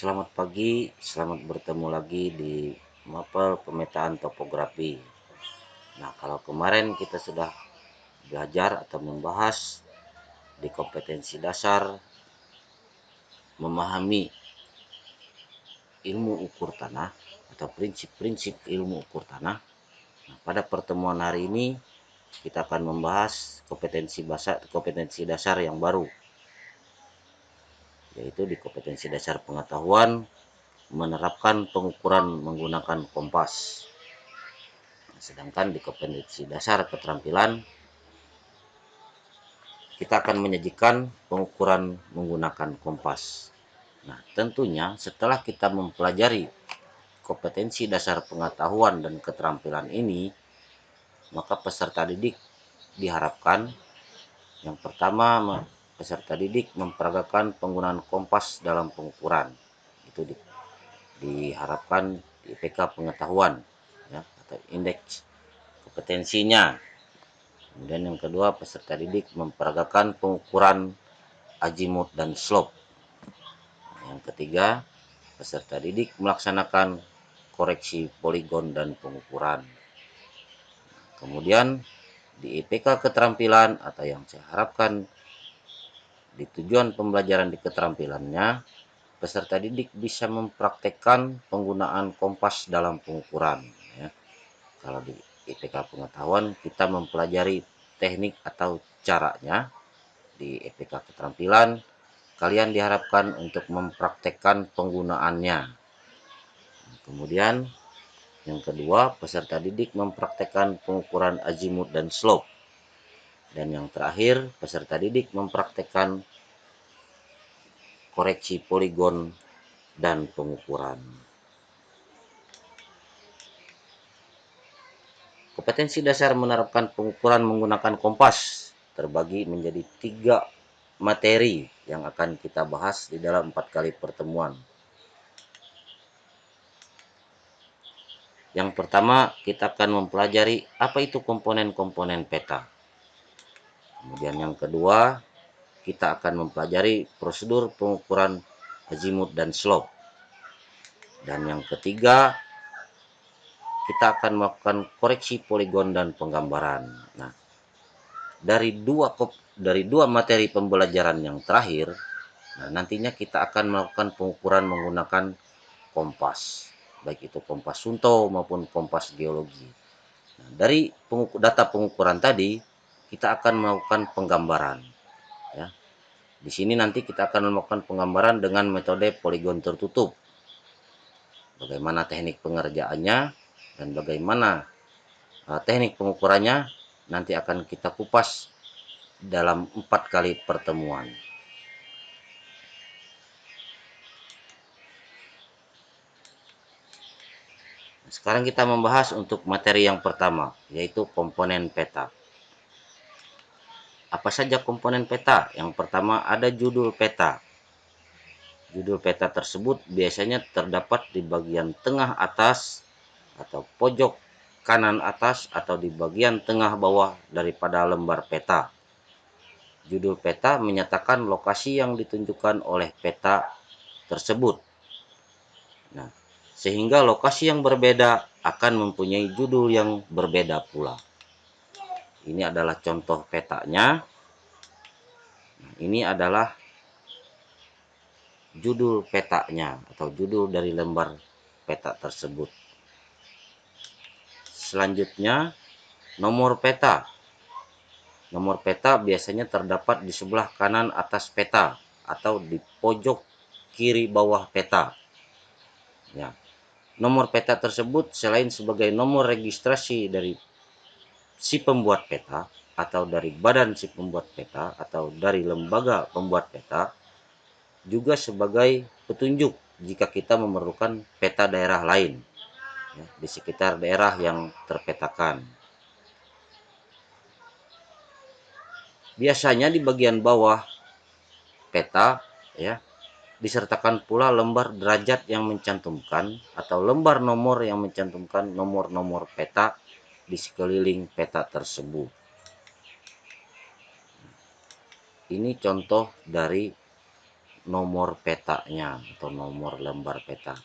Selamat pagi, selamat bertemu lagi di mapel pemetaan topografi. Nah, kalau kemarin kita sudah belajar atau membahas di kompetensi dasar memahami ilmu ukur tanah atau prinsip-prinsip ilmu ukur tanah. Nah, pada pertemuan hari ini kita akan membahas kompetensi dasar yang baru, yaitu di kompetensi dasar pengetahuan menerapkan pengukuran menggunakan kompas. Sedangkan di kompetensi dasar keterampilan kita akan menyajikan pengukuran menggunakan kompas. Nah, tentunya setelah kita mempelajari kompetensi dasar pengetahuan dan keterampilan ini, maka peserta didik diharapkan yang pertama peserta didik memperagakan penggunaan kompas dalam pengukuran. Itu diharapkan di IPK pengetahuan ya, atau indeks kompetensinya. Kemudian yang kedua, peserta didik memperagakan pengukuran azimut dan slope. Yang ketiga, peserta didik melaksanakan koreksi poligon dan pengukuran. Kemudian di IPK keterampilan atau yang saya harapkan di tujuan pembelajaran di keterampilannya, peserta didik bisa mempraktekkan penggunaan kompas dalam pengukuran. Ya. Kalau di IPK pengetahuan kita mempelajari teknik atau caranya, di IPK keterampilan kalian diharapkan untuk mempraktekkan penggunaannya. Kemudian yang kedua, peserta didik mempraktekkan pengukuran azimut dan slope. Dan yang terakhir, peserta didik mempraktekkan koreksi poligon dan pengukuran. Kompetensi dasar menerapkan pengukuran menggunakan kompas terbagi menjadi 3 materi yang akan kita bahas di dalam 4 kali pertemuan. Yang pertama, kita akan mempelajari apa itu komponen-komponen peta. Kemudian yang kedua, kita akan mempelajari prosedur pengukuran azimut dan slope. Dan yang ketiga, kita akan melakukan koreksi poligon dan penggambaran. Nah, dari dua materi pembelajaran yang terakhir, nah, nantinya kita akan melakukan pengukuran menggunakan kompas, baik itu kompas Sunto maupun kompas geologi. Nah, dari data pengukuran tadi, kita akan melakukan penggambaran. Ya. Di sini nanti kita akan melakukan penggambaran dengan metode poligon tertutup. Bagaimana teknik pengerjaannya dan bagaimana teknik pengukurannya nanti akan kita kupas dalam 4 kali pertemuan. Sekarang kita membahas untuk materi yang pertama, yaitu komponen peta. Apa saja komponen peta? Yang pertama ada judul peta. Judul peta tersebut biasanya terdapat di bagian tengah atas atau pojok kanan atas atau di bagian tengah bawah daripada lembar peta. Judul peta menyatakan lokasi yang ditunjukkan oleh peta tersebut. Nah, sehingga lokasi yang berbeda akan mempunyai judul yang berbeda pula. Ini adalah contoh petanya. Nah, ini adalah judul petanya atau judul dari lembar peta tersebut. Selanjutnya, nomor peta. Nomor peta biasanya terdapat di sebelah kanan atas peta atau di pojok kiri bawah peta. Ya. Nomor peta tersebut selain sebagai nomor registrasi dari si pembuat peta atau dari badan si pembuat peta atau dari lembaga pembuat peta, juga sebagai petunjuk jika kita memerlukan peta daerah lain ya, di sekitar daerah yang terpetakan. Biasanya di bagian bawah peta ya disertakan pula lembar derajat yang mencantumkan atau lembar nomor yang mencantumkan nomor-nomor peta di sekeliling peta tersebut. Ini contoh dari nomor petanya atau nomor lembar peta.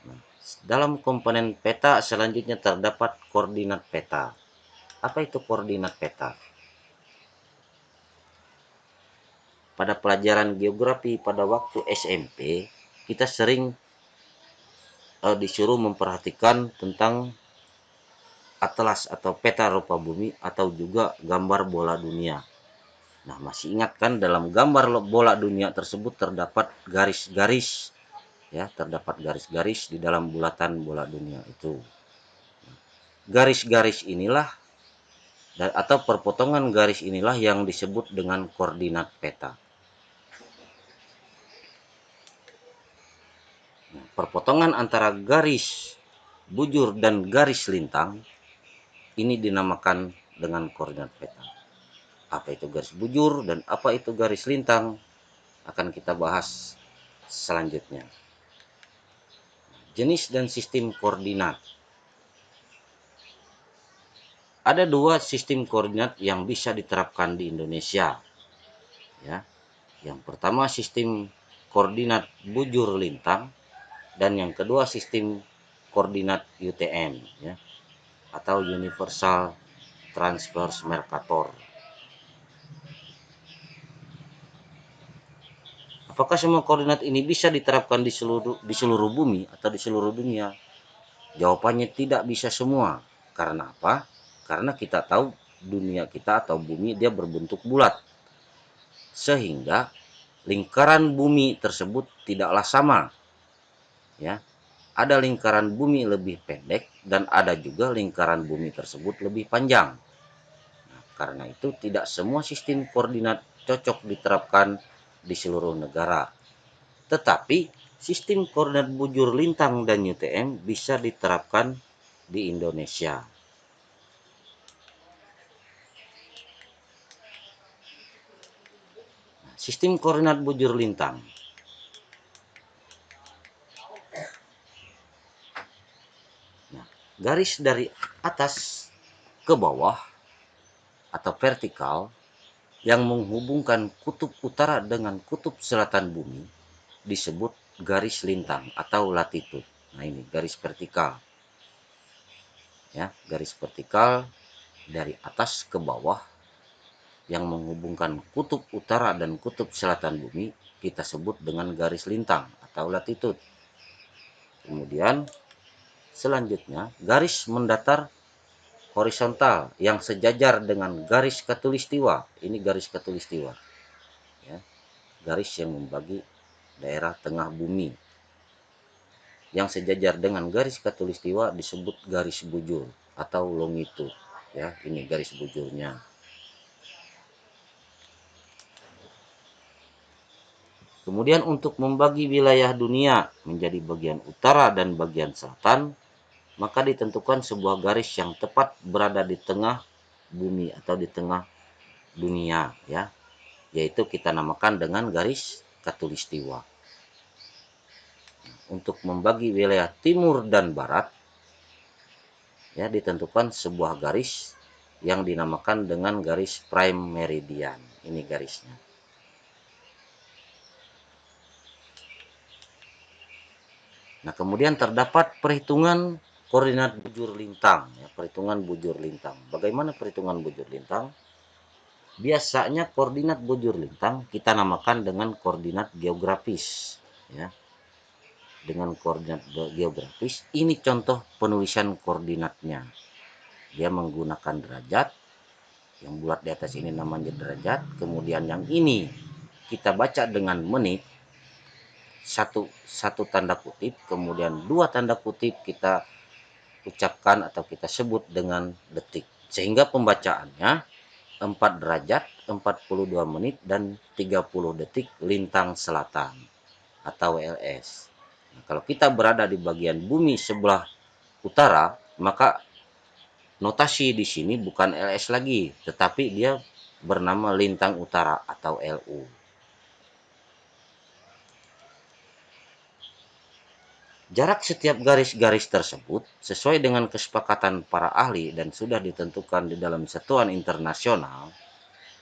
Nah, dalam komponen peta selanjutnya terdapat koordinat peta. Apa itu koordinat peta? Pada pelajaran geografi pada waktu SMP, kita sering disuruh memperhatikan tentang atlas atau peta rupa bumi atau juga gambar bola dunia. Nah, masih ingat kan dalam gambar bola dunia tersebut terdapat garis-garis, ya, terdapat garis-garis di dalam bulatan bola dunia itu. Garis-garis inilah atau perpotongan garis inilah yang disebut dengan koordinat peta. Nah, perpotongan antara garis bujur dan garis lintang ini dinamakan dengan koordinat peta. Apa itu garis bujur dan apa itu garis lintang akan kita bahas selanjutnya. Jenis dan sistem koordinat. Ada dua sistem koordinat yang bisa diterapkan di Indonesia. Ya. Yang pertama sistem koordinat bujur lintang dan yang kedua sistem koordinat UTM, ya, atau Universal Transverse Mercator. Apakah semua koordinat ini bisa diterapkan di seluruh bumi atau di seluruh dunia? Jawabannya tidak bisa semua. Karena apa? Karena kita tahu dunia kita atau bumi dia berbentuk bulat. Sehingga lingkaran bumi tersebut tidaklah sama. Ya. Ada lingkaran bumi lebih pendek dan ada juga lingkaran bumi tersebut lebih panjang. Nah, karena itu tidak semua sistem koordinat cocok diterapkan di seluruh negara. Tetapi sistem koordinat bujur lintang dan UTM bisa diterapkan di Indonesia. Sistem koordinat bujur lintang. Nah, garis dari atas ke bawah atau vertikal yang menghubungkan kutub utara dengan kutub selatan bumi disebut garis lintang atau latitude. Nah, ini garis vertikal. Ya, garis vertikal dari atas ke bawah yang menghubungkan kutub utara dan kutub selatan bumi kita sebut dengan garis lintang atau latitude. Kemudian selanjutnya garis mendatar horizontal yang sejajar dengan garis khatulistiwa. Ini garis khatulistiwa, ya, garis yang membagi daerah tengah bumi. Yang sejajar dengan garis khatulistiwa disebut garis bujur atau longitude. Ya, ini garis bujurnya. Kemudian untuk membagi wilayah dunia menjadi bagian utara dan bagian selatan, maka ditentukan sebuah garis yang tepat berada di tengah bumi atau di tengah dunia, ya, yaitu kita namakan dengan garis khatulistiwa. Untuk membagi wilayah timur dan barat, ya, ditentukan sebuah garis yang dinamakan dengan garis prime meridian. Ini garisnya. Nah, kemudian terdapat perhitungan koordinat bujur lintang, ya, perhitungan bujur lintang. Bagaimana perhitungan bujur lintang? Biasanya koordinat bujur lintang kita namakan dengan koordinat geografis, ya. Dengan koordinat geografis, ini contoh penulisan koordinatnya. Dia menggunakan derajat, yang bulat di atas ini namanya derajat, kemudian yang ini kita baca dengan menit, satu tanda kutip, kemudian dua tanda kutip kita ucapkan atau kita sebut dengan detik. Sehingga pembacaannya 4 derajat, 42 menit, dan 30 detik lintang selatan atau LS. Nah, kalau kita berada di bagian bumi sebelah utara, maka notasi di sini bukan LS lagi, tetapi dia bernama lintang utara atau LU. Jarak setiap garis-garis tersebut sesuai dengan kesepakatan para ahli dan sudah ditentukan di dalam satuan internasional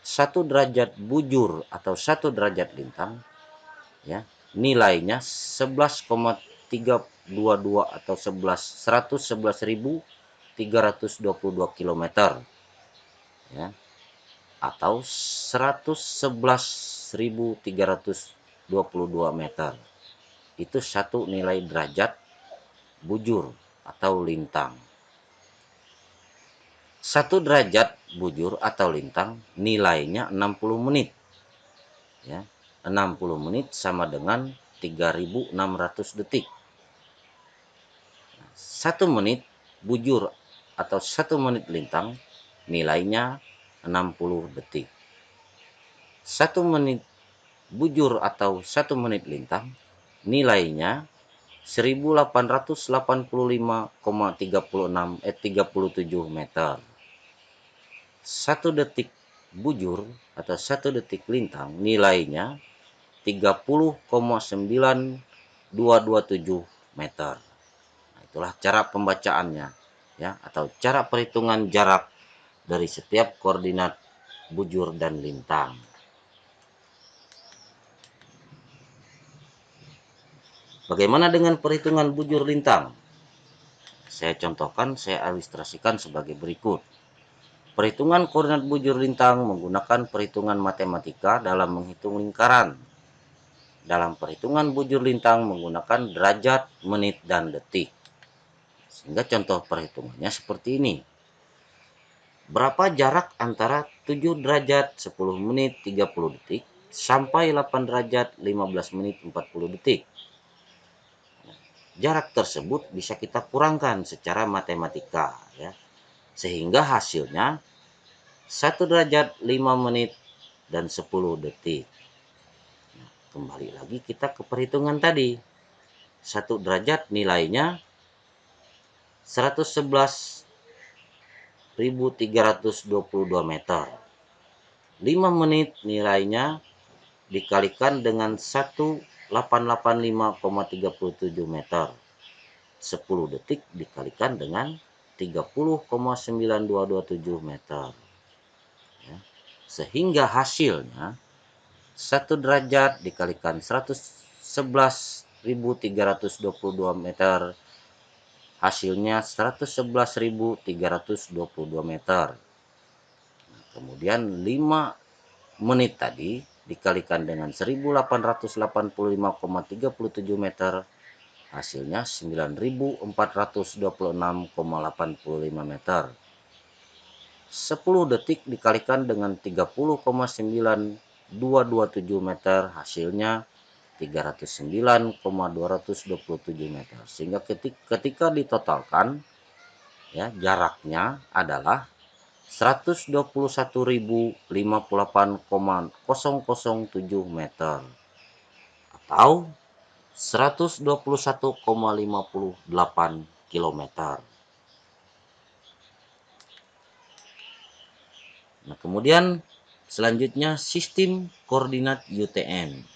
1 derajat bujur atau 1 derajat lintang, ya, nilainya 11,322 atau 111.322 kilometer, ya, atau 111.322 meter. Itu satu nilai derajat bujur atau lintang. 1 derajat bujur atau lintang nilainya 60 menit. Ya, 60 menit sama dengan 3.600 detik. 1 menit bujur atau 1 menit lintang nilainya 60 detik. 1 menit bujur atau 1 menit lintang nilainya 1885,37 meter. 1 detik bujur atau 1 detik lintang nilainya 30,9227 meter. Nah, itulah cara pembacaannya, ya, atau cara perhitungan jarak dari setiap koordinat bujur dan lintang. Bagaimana dengan perhitungan bujur lintang? Saya contohkan, saya ilustrasikan sebagai berikut. Perhitungan koordinat bujur lintang menggunakan perhitungan matematika dalam menghitung lingkaran. Dalam perhitungan bujur lintang menggunakan derajat, menit, dan detik. Sehingga contoh perhitungannya seperti ini. Berapa jarak antara 7 derajat 10 menit 30 detik sampai 8 derajat 15 menit 40 detik? Jarak tersebut bisa kita kurangkan secara matematika, ya. Sehingga hasilnya 1 derajat 5 menit dan 10 detik. Nah, kembali lagi kita ke perhitungan tadi. 1 derajat nilainya 111.322 meter. 5 menit nilainya dikalikan dengan 1885,37 meter. 10 detik dikalikan dengan 30,9227 meter. Ya. Sehingga hasilnya 1 derajat dikalikan 111.322 meter, hasilnya 111.322 meter. Nah, kemudian 5 menit tadi dikalikan dengan 1885,37 meter, hasilnya 9.426,85 meter. 10 detik dikalikan dengan 30,9227 meter, hasilnya 309,227 meter. Sehingga ketika ditotalkan, ya, jaraknya adalah 121.058,007 meter atau 121,58 kilometer. Nah, kemudian selanjutnya sistem koordinat UTM.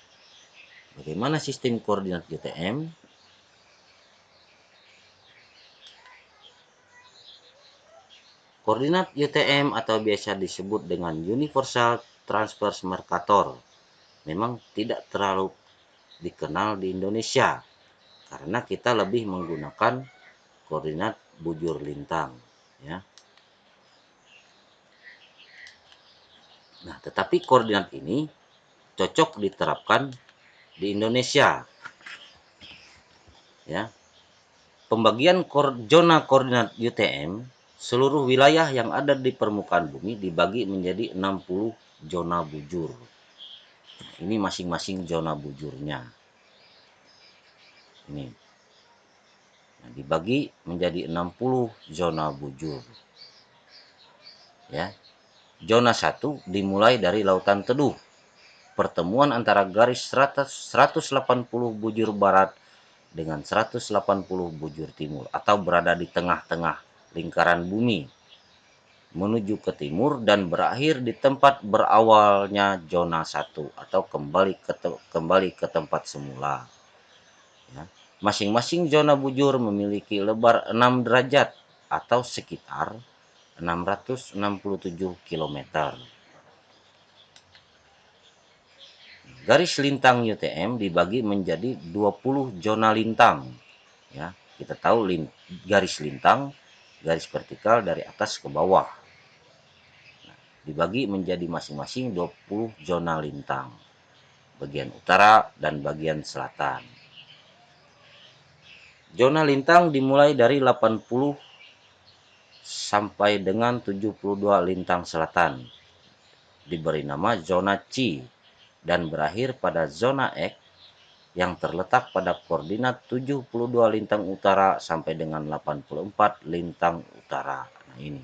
Bagaimana sistem koordinat UTM? Koordinat UTM atau biasa disebut dengan Universal Transverse Mercator memang tidak terlalu dikenal di Indonesia karena kita lebih menggunakan koordinat bujur lintang, ya. Nah, tetapi koordinat ini cocok diterapkan di Indonesia, ya. Pembagian zona koordinat UTM, seluruh wilayah yang ada di permukaan bumi dibagi menjadi 60 zona bujur. Nah, ini masing-masing zona bujurnya. Ini. Nah, dibagi menjadi 60 zona bujur. Ya. Zona 1 dimulai dari Lautan Teduh. Pertemuan antara garis 180 bujur barat dengan 180 bujur timur atau berada di tengah-tengah lingkaran bumi menuju ke timur dan berakhir di tempat berawalnya zona 1 atau kembali ke tempat semula. Ya. Masing-masing zona bujur memiliki lebar 6 derajat atau sekitar 667 km. Garis lintang UTM dibagi menjadi 20 zona lintang. Ya, kita tahu garis lintang, garis vertikal dari atas ke bawah. Dibagi menjadi masing-masing 20 zona lintang. Bagian utara dan bagian selatan. Zona lintang dimulai dari 80 sampai dengan 72 lintang selatan. Diberi nama zona C dan berakhir pada zona X yang terletak pada koordinat 72 lintang utara sampai dengan 84 lintang utara. Nah, ini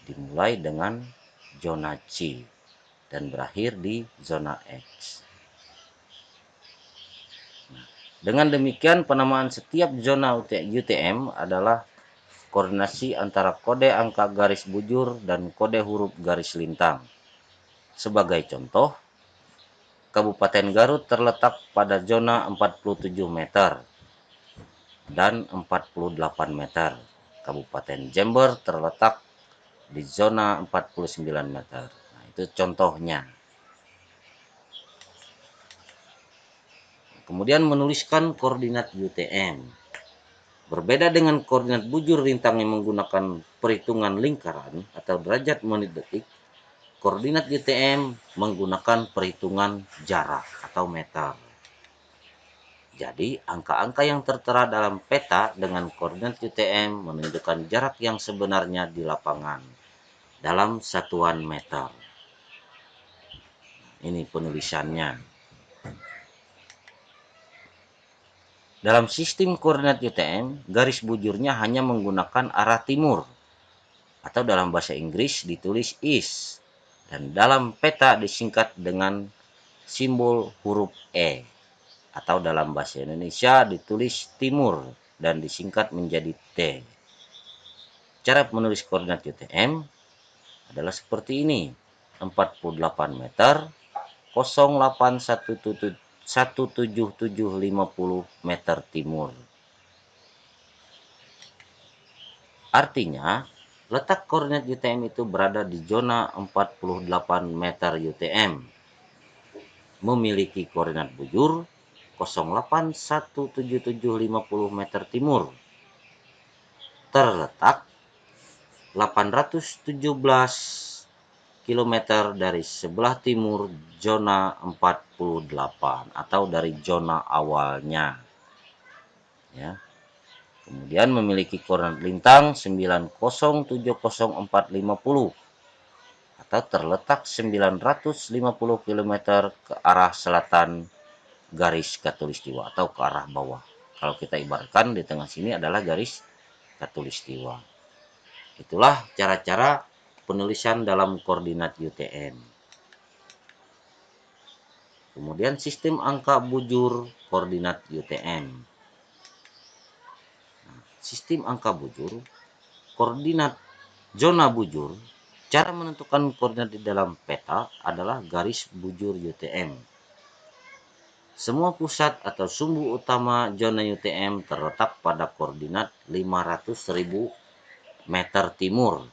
dimulai dengan zona C dan berakhir di zona X. Nah, dengan demikian penamaan setiap zona UTM adalah koordinasi antara kode angka garis bujur dan kode huruf garis lintang. Sebagai contoh, Kabupaten Garut terletak pada zona 47 meter dan 48 meter. Kabupaten Jember terletak di zona 49 meter. Nah, itu contohnya. Kemudian menuliskan koordinat UTM. Berbeda dengan koordinat bujur lintang yang menggunakan perhitungan lingkaran atau derajat menit detik, koordinat UTM menggunakan perhitungan jarak atau meter. Jadi, angka-angka yang tertera dalam peta dengan koordinat UTM menunjukkan jarak yang sebenarnya di lapangan dalam satuan meter. Ini penulisannya. Dalam sistem koordinat UTM, garis bujurnya hanya menggunakan arah timur atau dalam bahasa Inggris ditulis east, dan dalam peta disingkat dengan simbol huruf E, atau dalam bahasa Indonesia ditulis timur dan disingkat menjadi T. Cara menulis koordinat UTM adalah seperti ini: 48 meter 0817750 meter timur. Artinya, letak koordinat UTM itu berada di zona 48 meter UTM, memiliki koordinat bujur 0817750 meter timur, terletak 817 km dari sebelah timur zona 48 atau dari zona awalnya. Ya. Kemudian memiliki koordinat lintang 9070450 atau terletak 950 km ke arah selatan garis khatulistiwa atau ke arah bawah. Kalau kita ibaratkan di tengah sini adalah garis khatulistiwa. Itulah cara-cara penulisan dalam koordinat UTM. Kemudian sistem angka bujur koordinat UTM. Sistem angka bujur, koordinat zona bujur, cara menentukan koordinat di dalam peta adalah garis bujur UTM. Semua pusat atau sumbu utama zona UTM terletak pada koordinat 500.000 meter timur.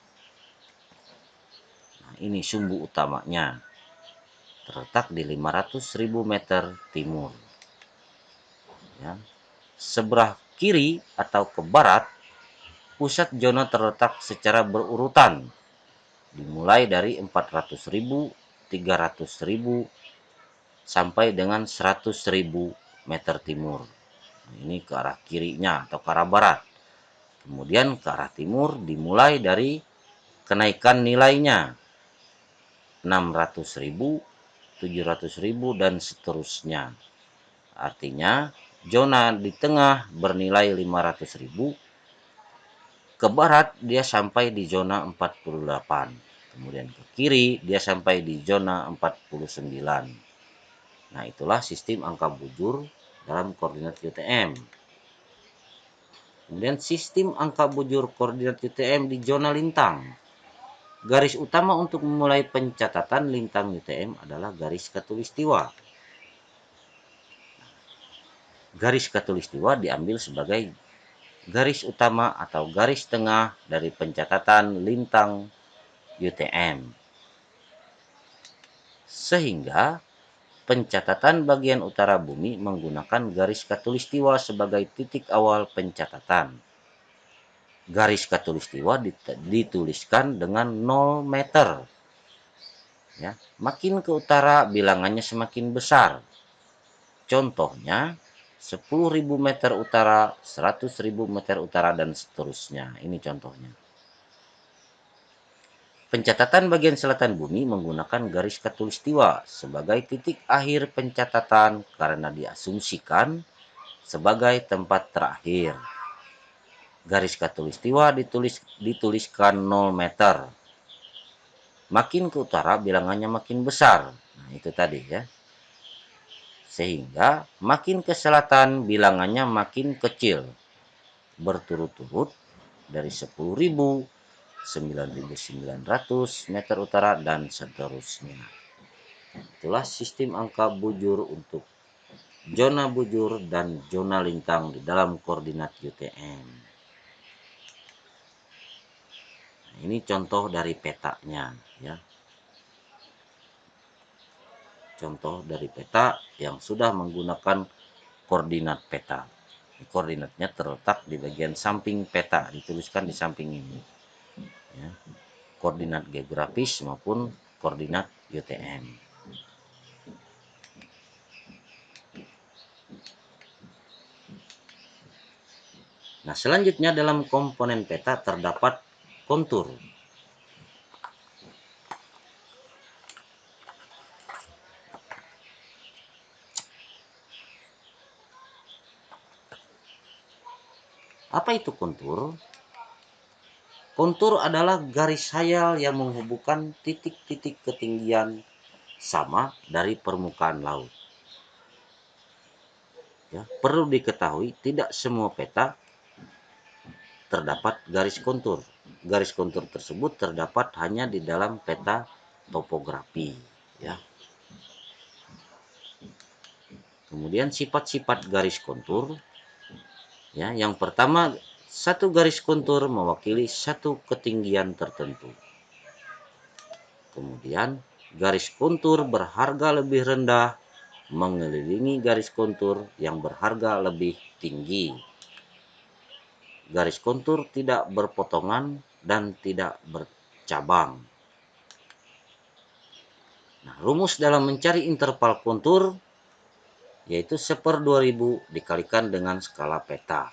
Nah, ini sumbu utamanya. Terletak di 500.000 meter timur. Ya. Sebelah kiri atau ke barat, pusat zona terletak secara berurutan, dimulai dari 400.000, 300.000, sampai dengan 100.000 meter timur. Ini ke arah kirinya atau ke arah barat. Kemudian ke arah timur dimulai dari kenaikan nilainya 600.000, 700.000, dan seterusnya. Artinya, zona di tengah bernilai 500.000, ke barat dia sampai di zona 48. Kemudian ke kiri dia sampai di zona 49. Nah, itulah sistem angka bujur dalam koordinat UTM. Kemudian sistem angka bujur koordinat UTM di zona lintang. Garis utama untuk memulai pencatatan lintang UTM adalah garis khatulistiwa. Garis khatulistiwa diambil sebagai garis utama atau garis tengah dari pencatatan lintang UTM. Sehingga Pencatatan bagian utara bumi menggunakan garis khatulistiwa sebagai titik awal pencatatan. Garis khatulistiwa dituliskan dengan 0 meter. Ya, makin ke utara bilangannya semakin besar. Contohnya 10.000 meter utara, 100.000 meter utara, dan seterusnya. Ini contohnya. Pencatatan bagian selatan bumi menggunakan garis khatulistiwa sebagai titik akhir pencatatan karena diasumsikan sebagai tempat terakhir. Garis khatulistiwa dituliskan 0 meter. Makin ke utara bilangannya makin besar. Nah, itu tadi ya. Sehingga makin ke selatan bilangannya makin kecil. Berturut-turut dari 10.000, 9.900 meter utara, dan seterusnya. Itulah sistem angka bujur untuk zona bujur dan zona lintang di dalam koordinat UTM. Nah, ini contoh dari petanya ya. Contoh dari peta yang sudah menggunakan koordinat peta. Koordinatnya terletak di bagian samping peta, dituliskan di samping ini. Ya. Koordinat geografis maupun koordinat UTM. Nah, selanjutnya dalam komponen peta terdapat kontur. Apa itu kontur? Kontur adalah garis hayal yang menghubungkan titik-titik ketinggian sama dari permukaan laut. Ya, perlu diketahui tidak semua peta terdapat garis kontur. Garis kontur tersebut terdapat hanya di dalam peta topografi. Ya. Kemudian sifat-sifat garis kontur. Ya, yang pertama, satu garis kontur mewakili satu ketinggian tertentu. Kemudian garis kontur berharga lebih rendah mengelilingi garis kontur yang berharga lebih tinggi. Garis kontur tidak berpotongan dan tidak bercabang. Nah, rumus dalam mencari interval kontur yaitu 1/2000 dikalikan dengan skala peta.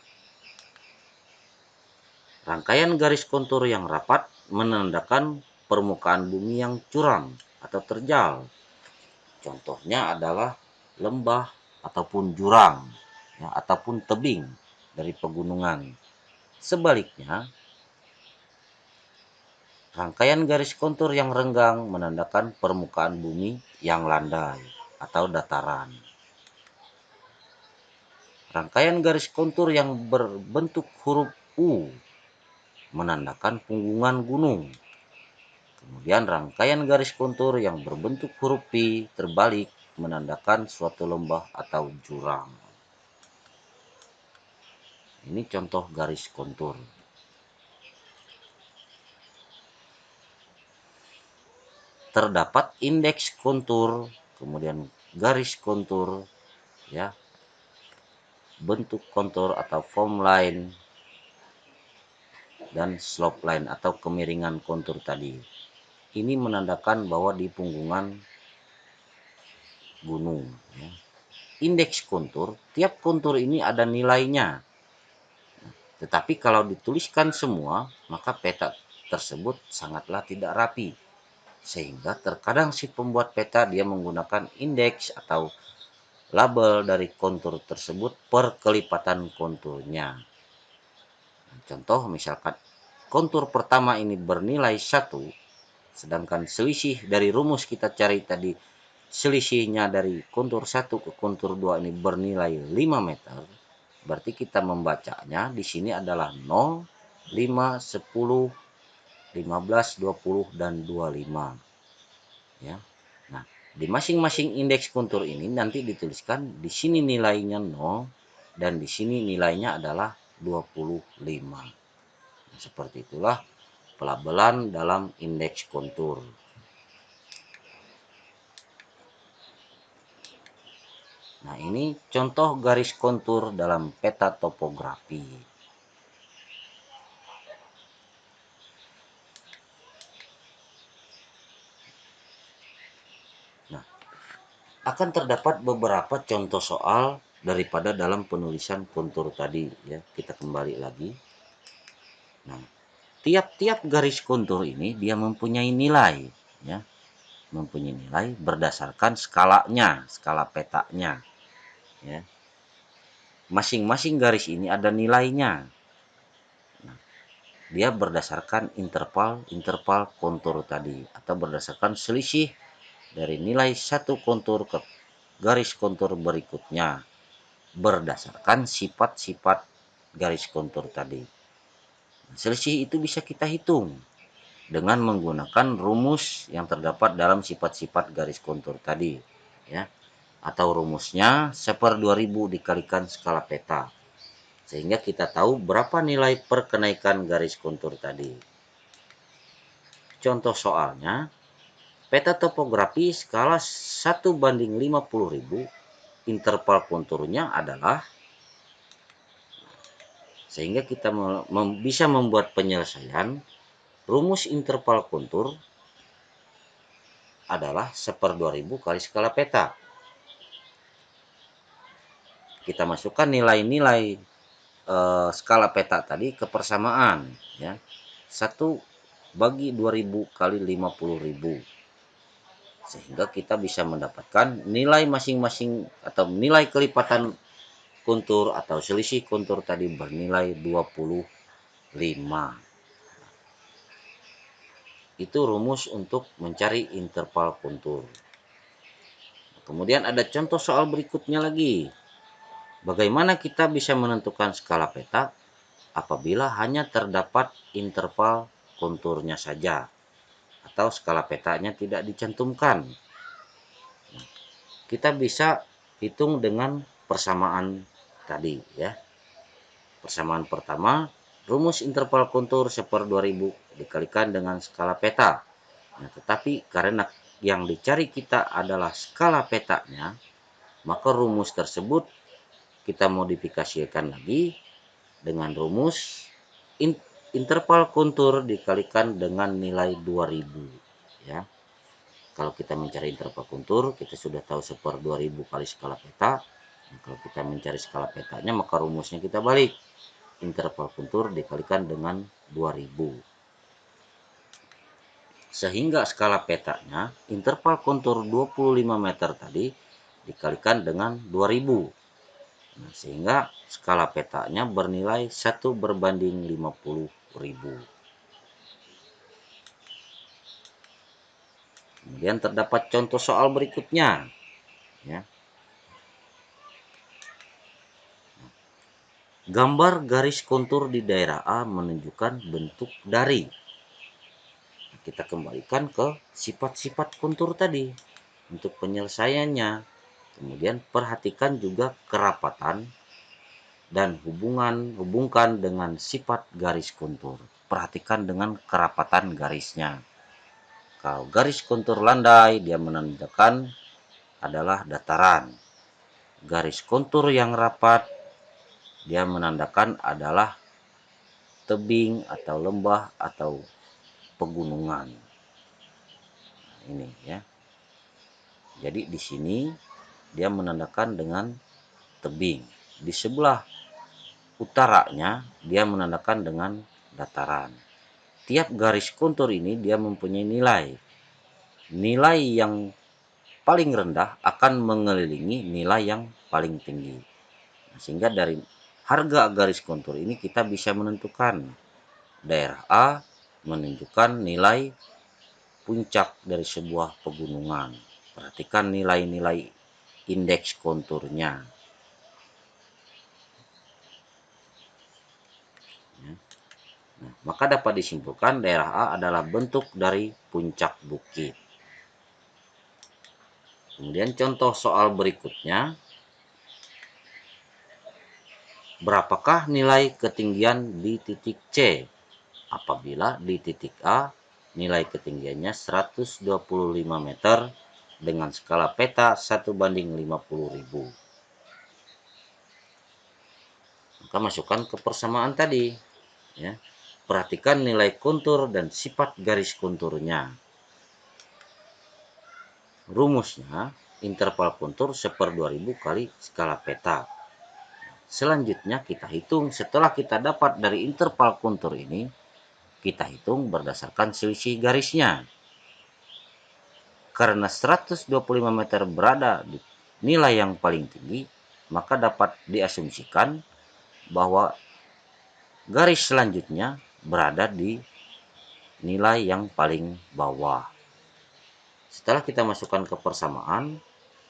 Rangkaian garis kontur yang rapat menandakan permukaan bumi yang curam atau terjal. Contohnya adalah lembah ataupun jurang, ya, ataupun tebing dari pegunungan. Sebaliknya, rangkaian garis kontur yang renggang menandakan permukaan bumi yang landai atau dataran. Rangkaian garis kontur yang berbentuk huruf U menandakan punggungan gunung. Kemudian rangkaian garis kontur yang berbentuk huruf P terbalik menandakan suatu lembah atau jurang. Ini contoh garis kontur. Terdapat indeks kontur, kemudian garis kontur, ya, bentuk kontur atau form line, dan slope line atau kemiringan kontur tadi. Ini menandakan bahwa di punggungan gunung. Ya. Indeks kontur, tiap kontur ini ada nilainya. Tetapi kalau dituliskan semua, maka peta tersebut sangatlah tidak rapi. Sehingga terkadang si pembuat peta dia menggunakan indeks atau label dari kontur tersebut per kelipatan konturnya. Contoh misalkan kontur pertama ini bernilai 1, sedangkan selisih dari rumus kita cari tadi, selisihnya dari kontur 1 ke kontur 2 ini bernilai 5 meter. Berarti kita membacanya di sini adalah 0, 5, 10, 15, 20, dan 25. Ya. Nah, di masing-masing indeks kontur ini nanti dituliskan di sini nilainya 0 dan di sini nilainya adalah 25. Nah, seperti itulah pelabelan dalam indeks kontur. Nah, ini contoh garis kontur dalam peta topografi. Nah, akan terdapat beberapa contoh soal daripada dalam penulisan kontur tadi ya. Kita kembali lagi. Nah, tiap-tiap garis kontur ini dia mempunyai nilai ya, mempunyai nilai berdasarkan skalanya, skala petanya ya. Masing-masing garis ini ada nilainya. Nah, dia berdasarkan interval kontur tadi atau berdasarkan selisih dari nilai satu kontur ke garis kontur berikutnya berdasarkan sifat-sifat garis kontur tadi. Selisih itu bisa kita hitung dengan menggunakan rumus yang terdapat dalam sifat-sifat garis kontur tadi ya, atau rumusnya 1/2000 dikalikan skala peta, sehingga kita tahu berapa nilai per kenaikan garis kontur tadi. Contoh soalnya, peta topografi skala 1/50.000, interval konturnya adalah, sehingga kita bisa membuat penyelesaian. Rumus interval kontur adalah 1/2000 kali skala peta. Kita masukkan nilai-nilai skala peta tadi ke persamaan ya. 1/2000 kali 50.000. Sehingga kita bisa mendapatkan nilai masing-masing atau nilai kelipatan kontur atau selisih kontur tadi bernilai 25. Itu rumus untuk mencari interval kontur. Kemudian ada contoh soal berikutnya lagi. Bagaimana kita bisa menentukan skala peta apabila hanya terdapat interval konturnya saja atau skala petanya tidak dicantumkan? Kita bisa hitung dengan persamaan tadi ya. Persamaan pertama, rumus interval kontur 1/2000 dikalikan dengan skala peta. Nah, tetapi karena yang dicari kita adalah skala petanya, maka rumus tersebut kita modifikasikan lagi dengan rumus interval kontur dikalikan dengan nilai 2000 ya. Kalau kita mencari interval kontur, kita sudah tahu 1/2000 kali skala peta. Nah, kalau kita mencari skala petanya, maka rumusnya kita balik. Interval kontur dikalikan dengan 2000. Sehingga skala petanya, interval kontur 25 meter tadi dikalikan dengan 2000. Nah, sehingga skala petanya bernilai 1/50.000. Kemudian terdapat contoh soal berikutnya ya. Gambar garis kontur di daerah A menunjukkan bentuk dari. Kita kembalikan ke sifat-sifat kontur tadi untuk penyelesaiannya. Kemudian perhatikan juga kerapatan dan hubungkan dengan sifat garis kontur. Perhatikan dengan kerapatan garisnya. Kalau garis kontur landai, dia menandakan adalah dataran. Garis kontur yang rapat, dia menandakan adalah tebing atau lembah atau pegunungan. Nah, ini ya. Jadi di sini dia menandakan dengan tebing. Di sebelah utaranya dia menandakan dengan dataran. Tiap garis kontur ini dia mempunyai nilai. Nilai yang paling rendah akan mengelilingi nilai yang paling tinggi. Nah, sehingga dari harga garis kontur ini kita bisa menentukan daerah A menunjukkan nilai puncak dari sebuah pegunungan. Perhatikan nilai-nilai indeks konturnya. Nah, maka dapat disimpulkan daerah A adalah bentuk dari puncak bukit. Kemudian contoh soal berikutnya. Berapakah nilai ketinggian di titik C apabila di titik A nilai ketinggiannya 125 meter dengan skala peta 1/50.000. Maka masukkan ke persamaan tadi, ya. Perhatikan nilai kontur dan sifat garis konturnya. Rumusnya, interval kontur 1/2000 kali skala peta. Selanjutnya kita hitung setelah kita dapat dari interval kontur ini, kita hitung berdasarkan selisih garisnya. Karena 125 meter berada di nilai yang paling tinggi, maka dapat diasumsikan bahwa garis selanjutnya berada di nilai yang paling bawah. Setelah kita masukkan ke persamaan,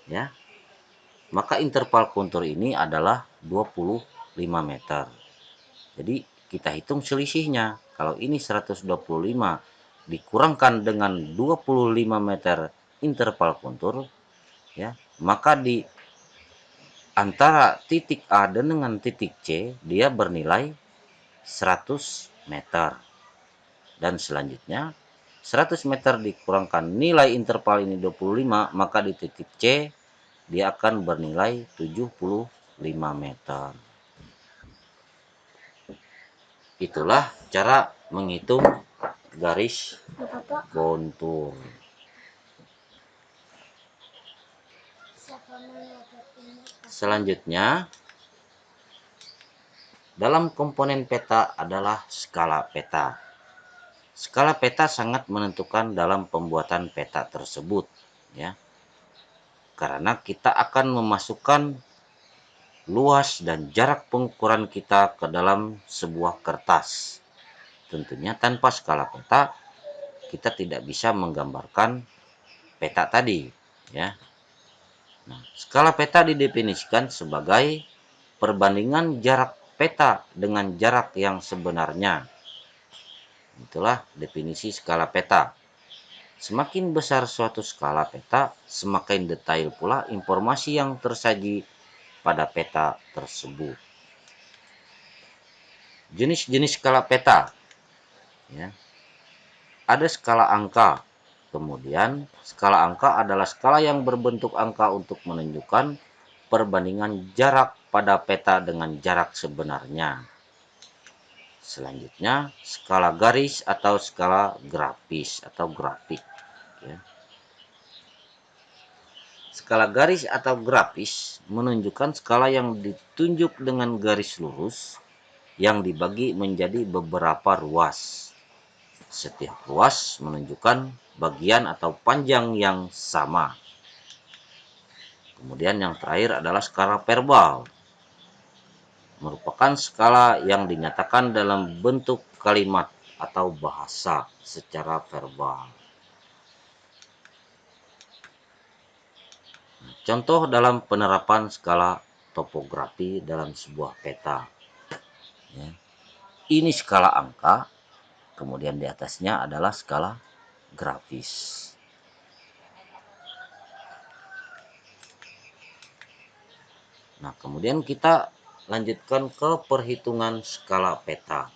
ya, maka interval kontur ini adalah 25 meter. Jadi kita hitung selisihnya. Kalau ini 125 dikurangkan dengan 25 meter interval kontur, ya, maka di antara titik A dengan titik C dia bernilai 100 meter. Dan selanjutnya 100 meter dikurangkan nilai interval ini 25, maka di titik C dia akan bernilai 75 meter. Itulah cara menghitung garis kontur. Selanjutnya, dalam komponen peta adalah skala peta. Skala peta sangat menentukan dalam pembuatan peta tersebut, ya. Karena kita akan memasukkan luas dan jarak pengukuran kita ke dalam sebuah kertas. Tentunya tanpa skala peta, kita tidak bisa menggambarkan peta tadi, ya. Nah, skala peta didefinisikan sebagai perbandingan jarak peta dengan jarak yang sebenarnya. Itulah definisi skala peta. Semakin besar suatu skala peta, semakin detail pula informasi yang tersaji pada peta tersebut. Jenis-jenis skala peta, ya. Ada skala angka. Kemudian skala angka adalah skala yang berbentuk angka untuk menunjukkan perbandingan jarak pada peta dengan jarak sebenarnya. Selanjutnya, skala garis atau skala grafis atau grafik, ya. Skala garis atau grafis menunjukkan skala yang ditunjuk dengan garis lurus yang dibagi menjadi beberapa ruas. Setiap ruas menunjukkan bagian atau panjang yang sama. Kemudian yang terakhir adalah skala verbal. Merupakan skala yang dinyatakan dalam bentuk kalimat atau bahasa secara verbal. Contoh dalam penerapan skala topografi dalam sebuah peta, ya. Ini skala angka, kemudian di atasnya adalah skala grafis. Nah, kemudian kita lanjutkan ke perhitungan skala peta.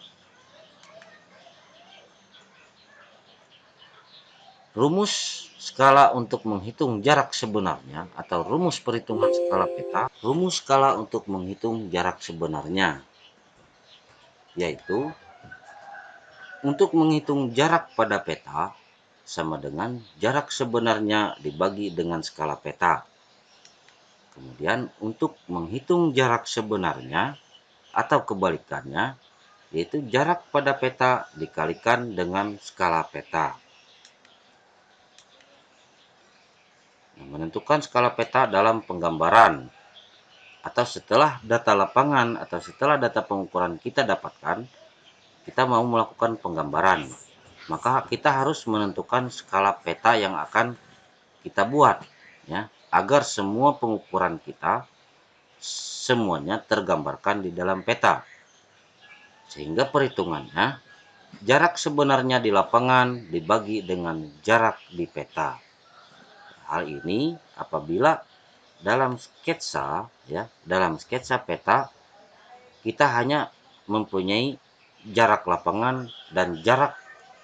Rumus skala untuk menghitung jarak sebenarnya atau rumus perhitungan skala peta, rumus skala untuk menghitung jarak sebenarnya, yaitu untuk menghitung jarak pada peta sama dengan jarak sebenarnya dibagi dengan skala peta. Kemudian untuk menghitung jarak sebenarnya atau kebalikannya, yaitu jarak pada peta dikalikan dengan skala peta. Menentukan skala peta dalam penggambaran atau setelah data lapangan atau setelah data pengukuran kita dapatkan, kita mau melakukan penggambaran, maka kita harus menentukan skala peta yang akan kita buat, ya, agar semua pengukuran kita semuanya tergambarkan di dalam peta. Sehingga perhitungannya, jarak sebenarnya di lapangan dibagi dengan jarak di peta. Hal ini apabila dalam sketsa, ya, dalam sketsa peta kita hanya mempunyai jarak lapangan dan jarak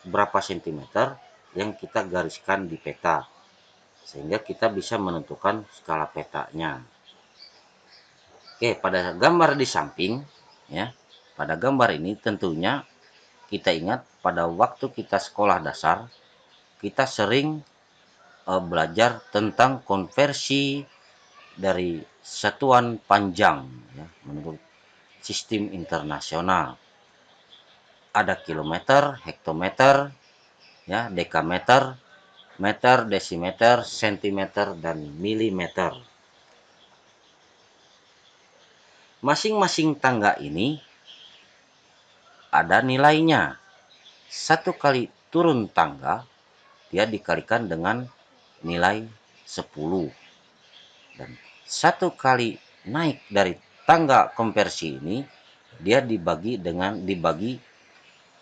berapa sentimeter yang kita gariskan di peta, sehingga kita bisa menentukan skala petanya. Oke, pada gambar di samping ya. Pada gambar ini tentunya kita ingat pada waktu kita sekolah dasar, kita sering belajar tentang konversi dari satuan panjang, ya, menurut sistem internasional. Ada kilometer, hektometer, ya, dekameter, meter, desimeter, sentimeter, dan milimeter. Masing-masing tangga ini ada nilainya. Satu kali turun tangga, dia dikalikan dengan nilai 10. Dan satu kali naik dari tangga konversi ini, dia dibagi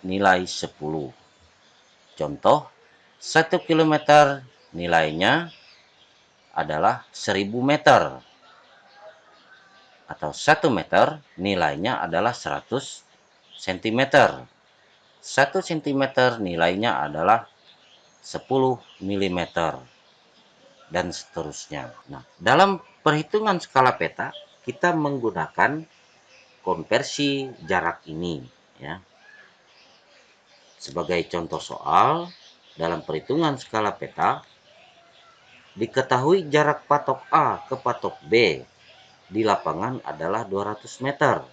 nilai 10. Contoh, 1 kilometer nilainya adalah 1000 meter. Atau 1 meter nilainya adalah 100 cm. 1 cm nilainya adalah 10 mm. Dan seterusnya. Nah, dalam perhitungan skala peta, kita menggunakan konversi jarak ini, ya. Sebagai contoh soal, dalam perhitungan skala peta, diketahui jarak patok A ke patok B di lapangan adalah 200 meter.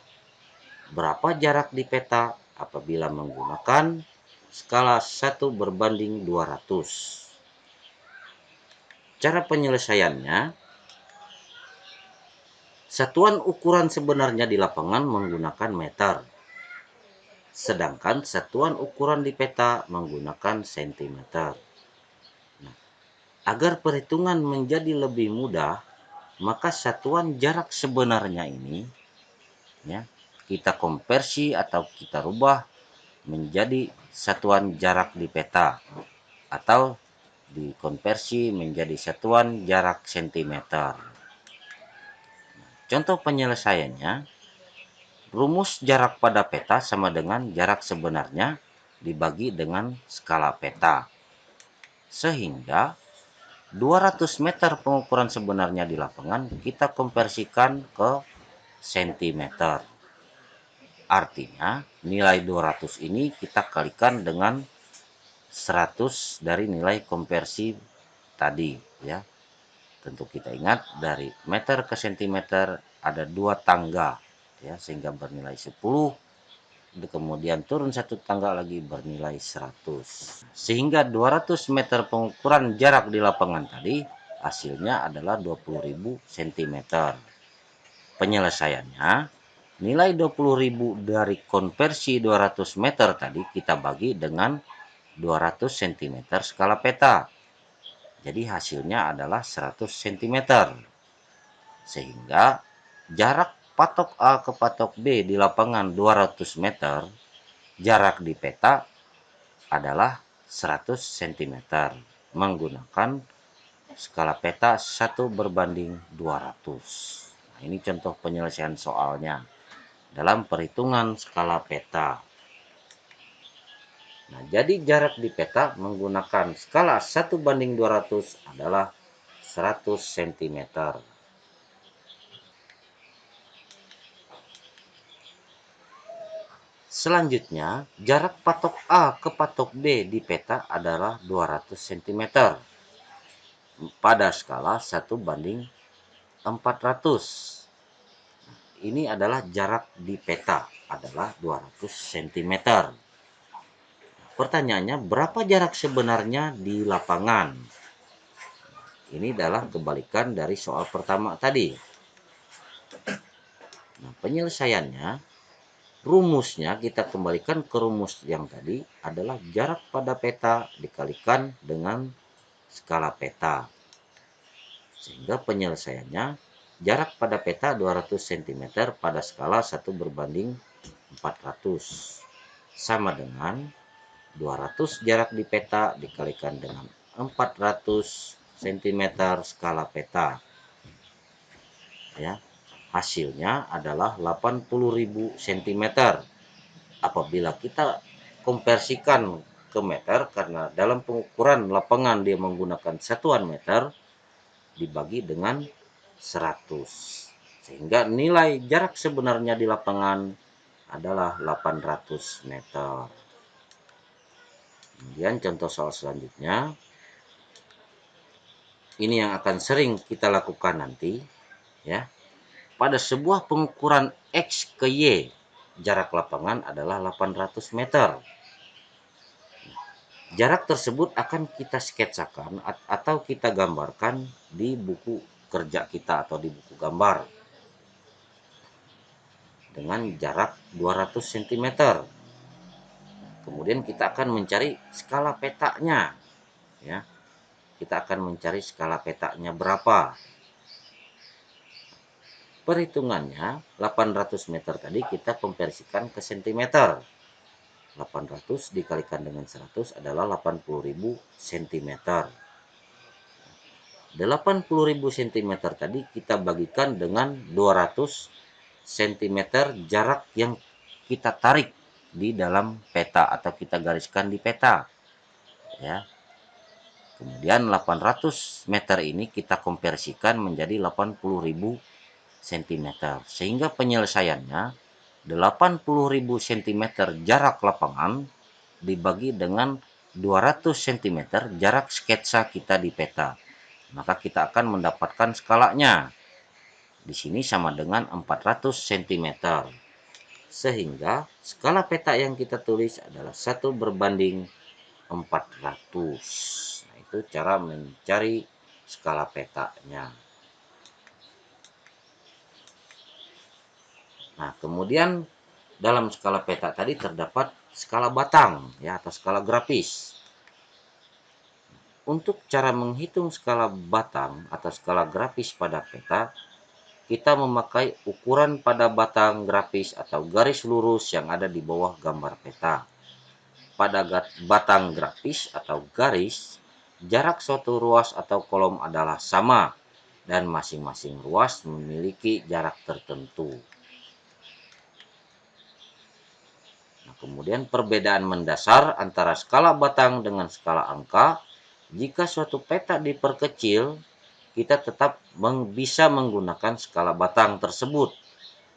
Berapa jarak di peta apabila menggunakan skala 1:200? Cara penyelesaiannya, satuan ukuran sebenarnya di lapangan menggunakan meter, sedangkan satuan ukuran di peta menggunakan sentimeter. Nah, agar perhitungan menjadi lebih mudah, maka satuan jarak sebenarnya ini, ya, kita konversi atau kita rubah menjadi satuan jarak di peta atau dikonversi menjadi satuan jarak sentimeter. Contoh penyelesaiannya, rumus jarak pada peta sama dengan jarak sebenarnya dibagi dengan skala peta. Sehingga 200 meter pengukuran sebenarnya di lapangan kita konversikan ke sentimeter. Artinya nilai 200 ini kita kalikan dengan 100 dari nilai konversi tadi, ya. Tentu kita ingat dari meter ke sentimeter ada 2 tangga, ya, sehingga bernilai 10. Kemudian turun 1 tangga lagi bernilai 100. Sehingga 200 meter pengukuran jarak di lapangan tadi hasilnya adalah 20.000 cm. Penyelesaiannya, nilai 20.000 dari konversi 200 meter tadi kita bagi dengan 200 cm skala peta. Jadi hasilnya adalah 100 cm. Sehingga jarak patok A ke patok B di lapangan 200 meter, jarak di peta adalah 100 cm menggunakan skala peta 1:200. Nah, ini contoh penyelesaian soalnya dalam perhitungan skala peta. Nah, jadi jarak di peta menggunakan skala 1:200 adalah 100 cm. Selanjutnya, jarak patok A ke patok B di peta adalah 200 cm pada skala 1:400. Ini adalah jarak di peta adalah 200 cm. Pertanyaannya, berapa jarak sebenarnya di lapangan? Ini adalah kebalikan dari soal pertama tadi. Nah, penyelesaiannya, rumusnya kita kembalikan ke rumus yang tadi adalah jarak pada peta dikalikan dengan skala peta. Sehingga penyelesaiannya, jarak pada peta 200 cm pada skala 1:400 sama dengan 200 jarak di peta dikalikan dengan 400 cm skala peta. Ya, hasilnya adalah 80.000 cm. Apabila kita konversikan ke meter, karena dalam pengukuran lapangan dia menggunakan satuan meter, dibagi dengan 100. Sehingga nilai jarak sebenarnya di lapangan adalah 800 meter. Kemudian contoh soal selanjutnya, ini yang akan sering kita lakukan nanti, ya. Pada sebuah pengukuran X ke Y, jarak lapangan adalah 800 meter. Jarak tersebut akan kita sketsakan atau kita gambarkan di buku kerja kita atau di buku gambar dengan jarak 200 cm. Kemudian kita akan mencari skala petanya, ya. Kita akan mencari skala petanya berapa. Perhitungannya 800 meter tadi kita konversikan ke cm. 800 dikalikan dengan 100 adalah 80.000 cm. 80.000 cm tadi kita bagikan dengan 200 cm jarak yang kita tarik di dalam peta atau kita gariskan di peta, ya. Kemudian 800 meter ini kita konversikan menjadi 80.000 cm, sehingga penyelesaiannya 80.000 cm jarak lapangan dibagi dengan 200 cm jarak sketsa kita di peta. Maka kita akan mendapatkan skalanya. Di sini sama dengan 400 cm. Sehingga skala peta yang kita tulis adalah 1/400. Nah, itu cara mencari skala petanya. Nah, kemudian dalam skala peta tadi terdapat skala batang, ya, atau skala grafis. Untuk cara menghitung skala batang atau skala grafis pada peta, kita memakai ukuran pada batang grafis atau garis lurus yang ada di bawah gambar peta. Pada batang grafis atau garis, jarak suatu ruas atau kolom adalah sama, dan masing-masing ruas memiliki jarak tertentu. Nah, kemudian perbedaan mendasar antara skala batang dengan skala angka, jika suatu peta diperkecil, kita tetap bisa menggunakan skala batang tersebut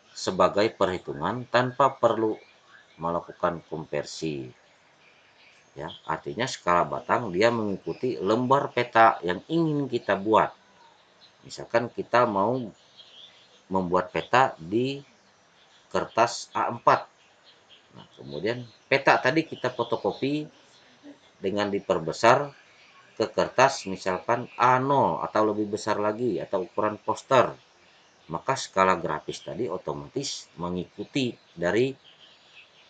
sebagai perhitungan tanpa perlu melakukan konversi. Ya, artinya skala batang dia mengikuti lembar peta yang ingin kita buat. Misalkan kita mau membuat peta di kertas A4. Nah, kemudian peta tadi kita fotokopi dengan diperbesar ke kertas misalkan A0 atau lebih besar lagi atau ukuran poster, maka skala grafis tadi otomatis mengikuti dari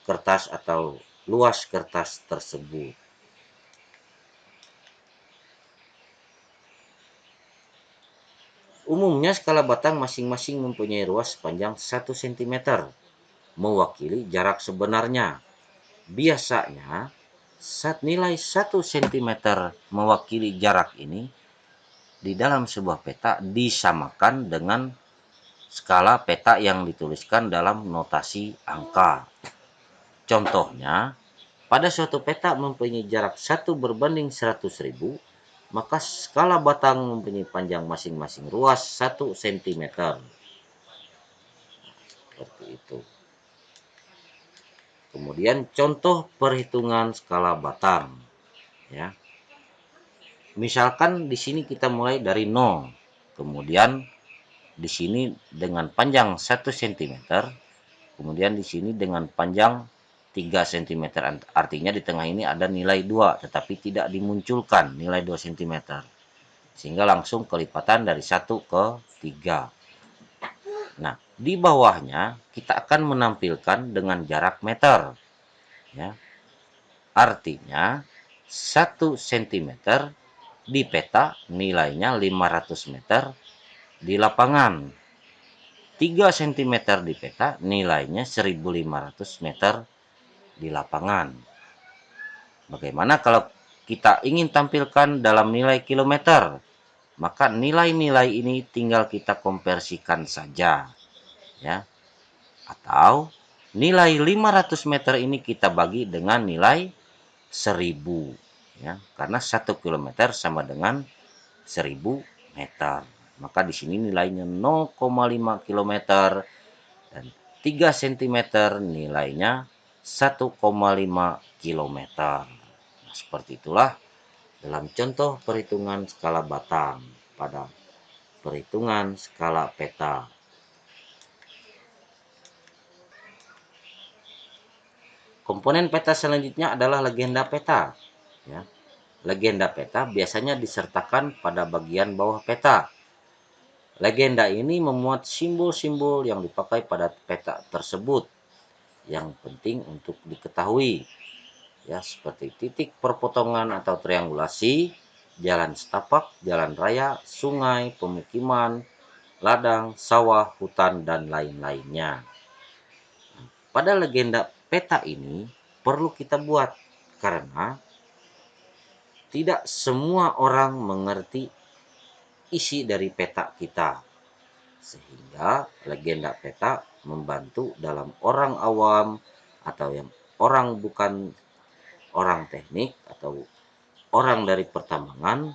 kertas atau luas kertas tersebut. Umumnya skala batang masing-masing mempunyai ruas sepanjang 1 cm, mewakili jarak sebenarnya. Biasanya, saat nilai 1 cm mewakili jarak ini, di dalam sebuah peta disamakan dengan skala peta yang dituliskan dalam notasi angka. Contohnya, pada suatu peta mempunyai jarak 1/100.000, maka skala batang mempunyai panjang masing-masing ruas 1 cm. Seperti itu. Kemudian contoh perhitungan skala batang, ya. Misalkan di sini kita mulai dari 0. Kemudian di sini dengan panjang 1 cm, kemudian di sini dengan panjang 3 cm. Artinya di tengah ini ada nilai 2, tetapi tidak dimunculkan nilai 2 cm. Sehingga langsung kelipatan dari 1 ke 3. Nah, di bawahnya kita akan menampilkan dengan jarak meter. Ya. Artinya 1 cm di peta nilainya 500 meter di lapangan. 3 cm di peta nilainya 1.500 meter di lapangan. Bagaimana kalau kita ingin tampilkan dalam nilai kilometer? Maka nilai-nilai ini tinggal kita konversikan saja, ya. Atau nilai 500 meter ini kita bagi dengan nilai 1.000, ya. Karena 1 kilometer sama dengan 1.000 meter. Maka di sini nilainya 0,5 km dan 3 cm, nilainya 1,5 km. Nah, seperti itulah dalam contoh perhitungan skala batang pada perhitungan skala peta. Komponen peta selanjutnya adalah legenda peta. Ya. Legenda peta biasanya disertakan pada bagian bawah peta. Legenda ini memuat simbol-simbol yang dipakai pada peta tersebut yang penting untuk diketahui, ya, seperti titik perpotongan atau triangulasi, jalan setapak, jalan raya, sungai, pemukiman, ladang, sawah, hutan, dan lain-lainnya. Pada legenda peta ini perlu kita buat karena tidak semua orang mengerti isi dari peta kita. Sehingga legenda peta membantu dalam orang awam atau yang orang bukan orang teknik atau orang dari pertambangan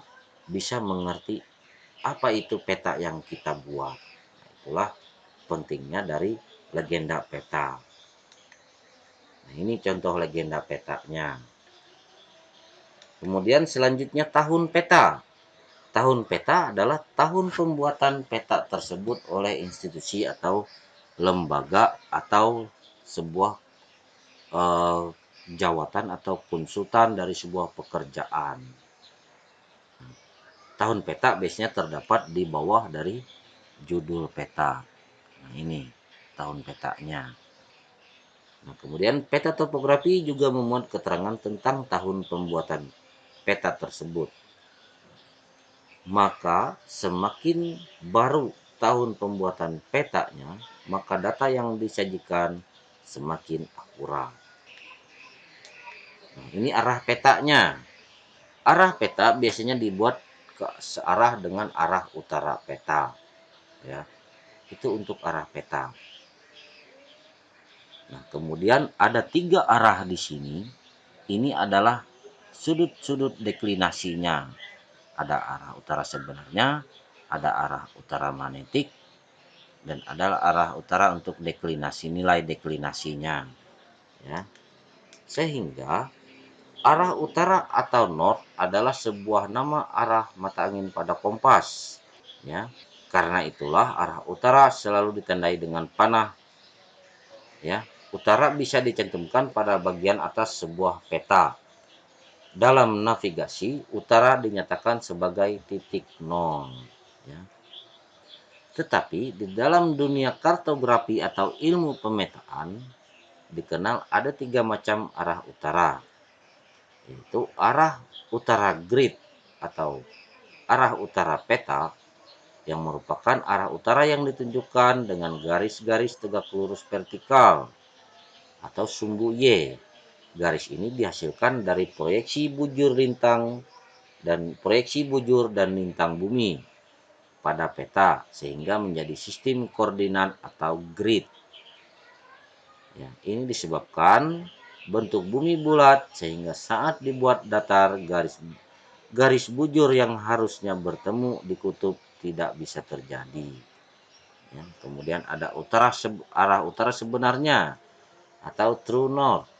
bisa mengerti apa itu peta yang kita buat. Nah, itulah pentingnya dari legenda peta. Nah, ini contoh legenda petanya. Kemudian selanjutnya tahun peta. Tahun peta adalah tahun pembuatan peta tersebut oleh institusi atau lembaga atau sebuah eh, jawatan atau konsultan dari sebuah pekerjaan. Tahun peta biasanya terdapat di bawah dari judul peta. Nah, ini tahun petanya. Nah, kemudian peta topografi juga memuat keterangan tentang tahun pembuatan peta tersebut. Maka semakin baru tahun pembuatan petanya, maka data yang disajikan semakin akurat. Nah, ini arah petanya. Arah peta biasanya dibuat ke searah dengan arah utara peta. Ya, itu untuk arah peta. Nah, kemudian ada 3 arah di sini. Ini adalah sudut-sudut deklinasinya. Ada arah utara sebenarnya, ada arah utara magnetik, dan ada arah utara untuk deklinasi, nilai deklinasinya. Ya. Sehingga arah utara atau north adalah sebuah nama arah mata angin pada kompas. Ya. Karena itulah arah utara selalu ditandai dengan panah. Ya. Utara bisa dicantumkan pada bagian atas sebuah peta. Dalam navigasi, utara dinyatakan sebagai titik nol. Ya. Tetapi di dalam dunia kartografi atau ilmu pemetaan, dikenal ada 3 macam arah utara, yaitu arah utara grid atau arah utara peta, yang merupakan arah utara yang ditunjukkan dengan garis-garis tegak lurus vertikal atau sumbu Y. Garis ini dihasilkan dari proyeksi bujur dan lintang bumi pada peta sehingga menjadi sistem koordinat atau grid. Ya, ini disebabkan bentuk bumi bulat sehingga saat dibuat datar garis bujur yang harusnya bertemu di kutub tidak bisa terjadi. Ya, kemudian ada arah utara sebenarnya atau true north.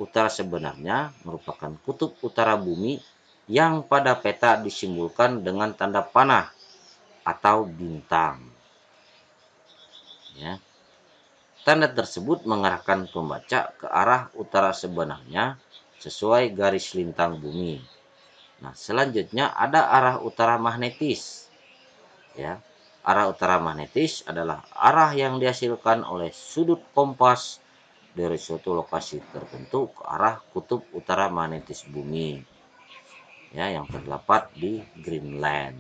Utara sebenarnya merupakan kutub utara bumi yang pada peta disimbolkan dengan tanda panah atau bintang. Ya. Tanda tersebut mengarahkan pembaca ke arah utara sebenarnya sesuai garis lintang bumi. Nah, selanjutnya ada arah utara magnetis. Ya. Arah utara magnetis adalah arah yang dihasilkan oleh sudut kompas dari suatu lokasi tertentu ke arah kutub utara magnetis bumi. Ya, yang terdapat di Greenland.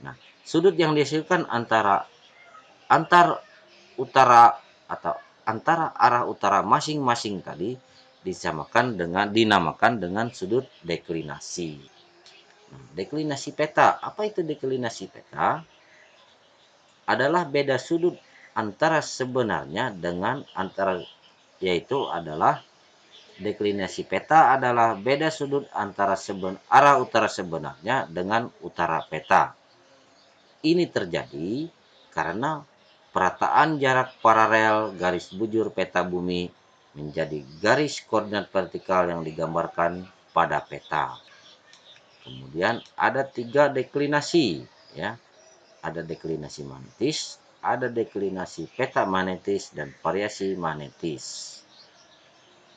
Nah, sudut yang dihasilkan antar utara atau antara arah utara masing-masing tadi dinamakan dengan sudut deklinasi. Nah, deklinasi peta. Apa itu deklinasi peta? Adalah beda sudut antara sebenarnya dengan yaitu adalah deklinasi peta adalah beda sudut antara arah utara sebenarnya dengan utara peta. Ini terjadi karena perataan jarak paralel garis bujur peta bumi menjadi garis koordinat vertikal yang digambarkan pada peta. Kemudian ada 3 deklinasi, ya. Ada deklinasi magnetis, ada deklinasi peta magnetis, dan variasi magnetis.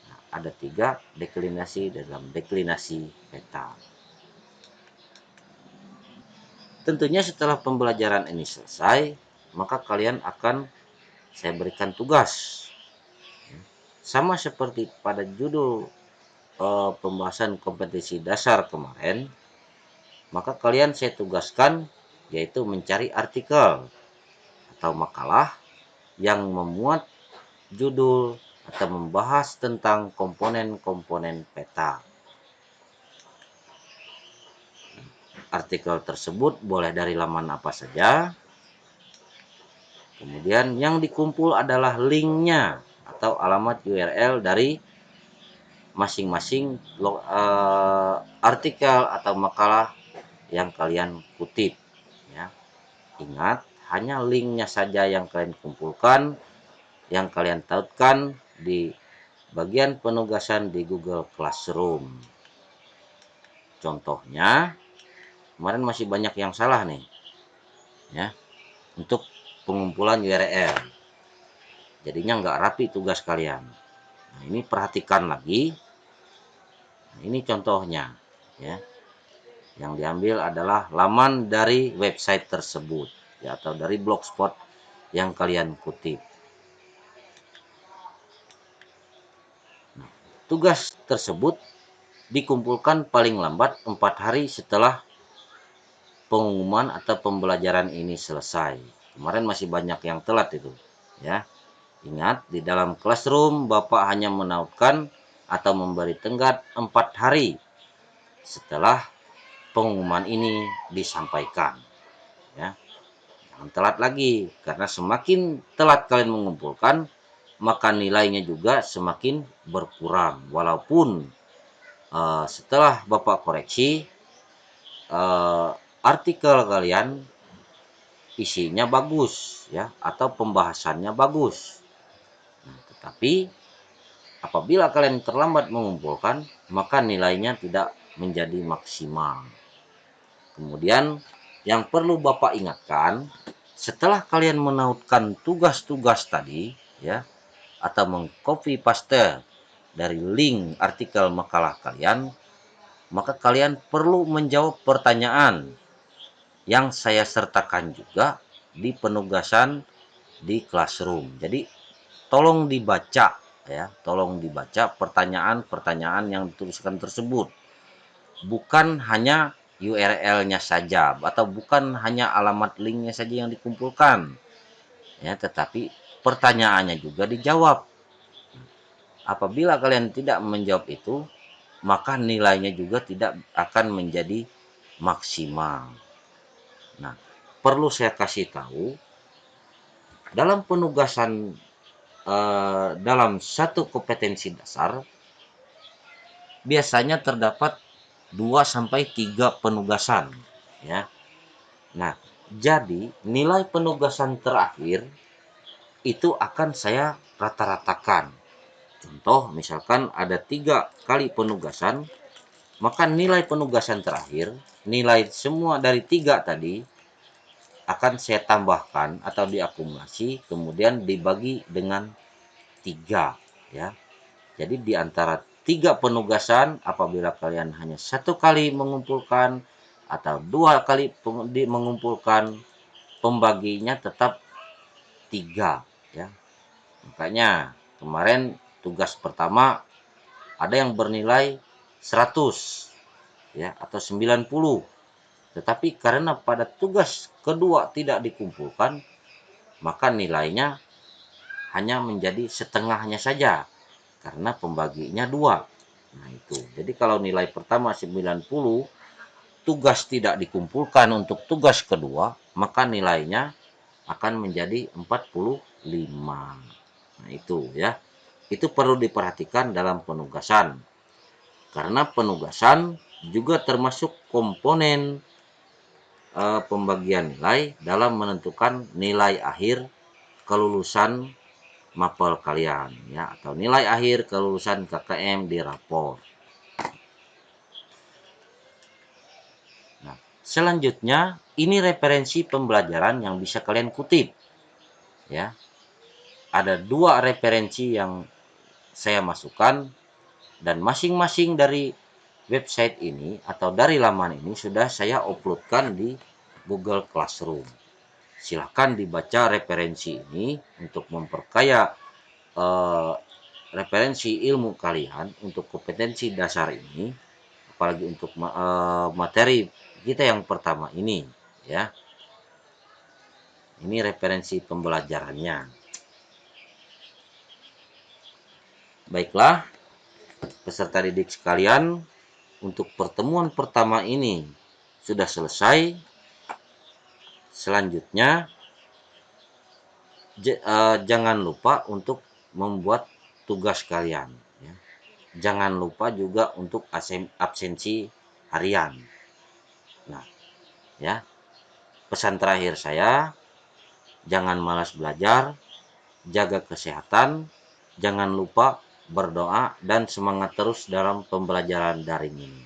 Nah, ada 3 deklinasi dalam deklinasi peta. Tentunya setelah pembelajaran ini selesai, maka kalian akan saya berikan tugas. Sama seperti pada judul pembahasan kompetisi dasar kemarin, maka kalian saya tugaskan yaitu mencari artikel atau makalah yang memuat judul atau membahas tentang komponen-komponen peta. Artikel tersebut boleh dari laman apa saja. Kemudian yang dikumpul adalah linknya atau alamat URL dari masing-masing artikel atau makalah yang kalian kutip, ya. Ingat, hanya linknya saja yang kalian kumpulkan, yang kalian tautkan di bagian penugasan di Google Classroom. Contohnya, kemarin masih banyak yang salah nih, ya, untuk pengumpulan URL. Jadinya nggak rapi tugas kalian. Nah, ini perhatikan lagi. Nah, ini contohnya, ya. Yang diambil adalah laman dari website tersebut, ya, atau dari blogspot yang kalian kutip. Nah, tugas tersebut dikumpulkan paling lambat 4 hari setelah pengumuman atau pembelajaran ini selesai. Kemarin masih banyak yang telat itu, ya. Ingat, di dalam Classroom Bapak hanya menautkan atau memberi tenggat 4 hari setelah pengumuman ini disampaikan, ya. Jangan telat lagi, karena semakin telat kalian mengumpulkan, maka nilainya juga semakin berkurang. Walaupun setelah Bapak koreksi, artikel kalian isinya bagus, ya, atau pembahasannya bagus. Nah, tetapi apabila kalian terlambat mengumpulkan, maka nilainya tidak menjadi maksimal. Kemudian yang perlu Bapak ingatkan, setelah kalian menautkan tugas-tugas tadi, ya, atau mengcopy paste dari link artikel makalah kalian, maka kalian perlu menjawab pertanyaan yang saya sertakan juga di penugasan di Classroom. Jadi tolong dibaca, ya, tolong dibaca pertanyaan-pertanyaan yang dituliskan tersebut. Bukan hanya URL-nya saja atau bukan hanya alamat linknya saja yang dikumpulkan, ya, tetapi pertanyaannya juga dijawab. Apabila kalian tidak menjawab itu, maka nilainya juga tidak akan menjadi maksimal. Nah, perlu saya kasih tahu, dalam penugasan dalam satu kompetensi dasar biasanya terdapat 2-3 penugasan, ya. Nah, jadi nilai penugasan terakhir itu akan saya rata-ratakan. Contoh, misalkan ada 3 kali penugasan, maka nilai penugasan terakhir, nilai semua dari 3 tadi akan saya tambahkan atau diakumulasi, kemudian dibagi dengan 3, ya. Jadi di antara 3 penugasan, apabila kalian hanya 1 kali mengumpulkan atau 2 kali mengumpulkan, pembaginya tetap 3, ya. Makanya kemarin tugas pertama ada yang bernilai 100, ya, atau 90. Tetapi karena pada tugas kedua tidak dikumpulkan, maka nilainya hanya menjadi setengahnya saja, karena pembaginya 2. Nah, itu. Jadi kalau nilai pertama 90, tugas tidak dikumpulkan untuk tugas kedua, maka nilainya akan menjadi 45. Nah, itu, ya. Itu perlu diperhatikan dalam penugasan. Karena penugasan juga termasuk komponen pembagian nilai dalam menentukan nilai akhir kelulusan mapel kalian ya, atau nilai akhir kelulusan KKM di rapor. Nah, selanjutnya ini referensi pembelajaran yang bisa kalian kutip ya. Ada 2 referensi yang saya masukkan, dan masing-masing dari website ini atau dari laman ini sudah saya uploadkan di Google Classroom. Silahkan dibaca referensi ini untuk memperkaya referensi ilmu kalian untuk kompetensi dasar ini, apalagi untuk materi kita yang pertama ini ya. Ini referensi pembelajarannya. Baiklah, peserta didik sekalian, untuk pertemuan pertama ini sudah selesai. Selanjutnya jangan lupa untuk membuat tugas kalian ya. Jangan lupa juga untuk absensi harian. Nah, ya. Pesan terakhir saya, jangan malas belajar, jaga kesehatan, jangan lupa berdoa dan semangat terus dalam pembelajaran daring ini.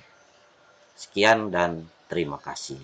Sekian dan terima kasih.